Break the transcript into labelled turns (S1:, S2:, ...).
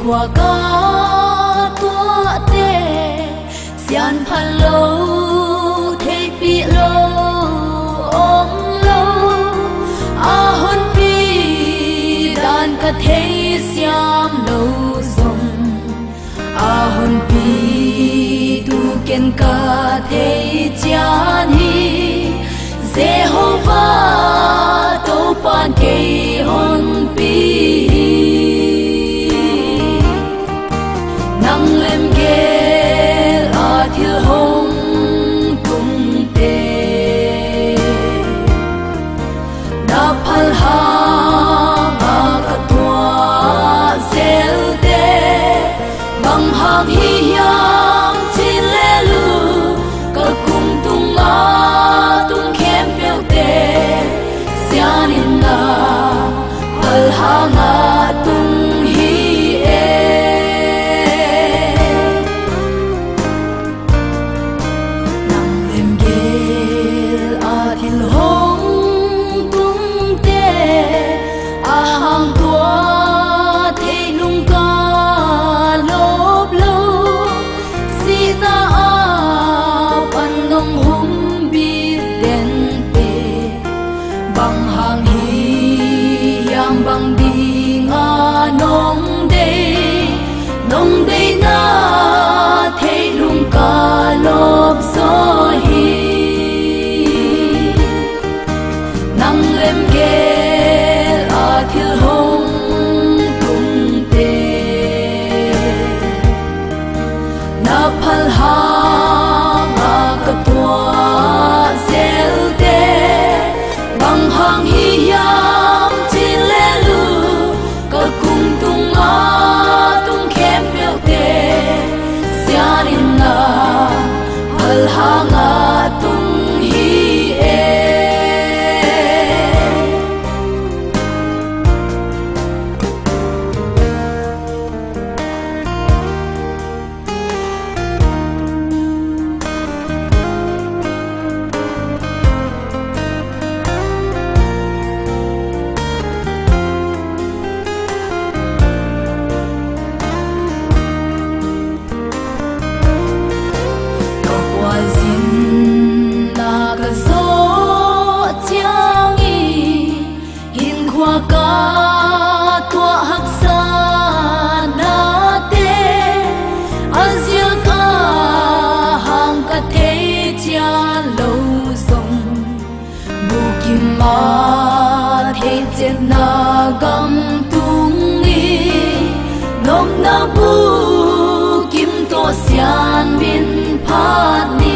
S1: qua cá tua tê xian phan lâu thế bị lâu ôm lâu a hôn pi đàn cả thế xiam lâu dòng a hôn pi tu ken cả thế chan hi Jehovah tô pan kê hôn pi nang lem gel a thil hong tung te na phal ha ma ka tua zel te bang hang hi yang chin le lu ka kum tung a tung khem pel te sianin na phal ha nga tung hi e bằng đi ngà nong đây na thấy lung cả lốp gió hi nang lem ghé a thil hong tung te na phal ha nga ka tua zel te bang hang hi ya hanga tung hi e ca tua hak sa na te azia ka hang ka the chia lo song bu kim ma the chen na gam tung ni nom na bu kim to sian min phat ni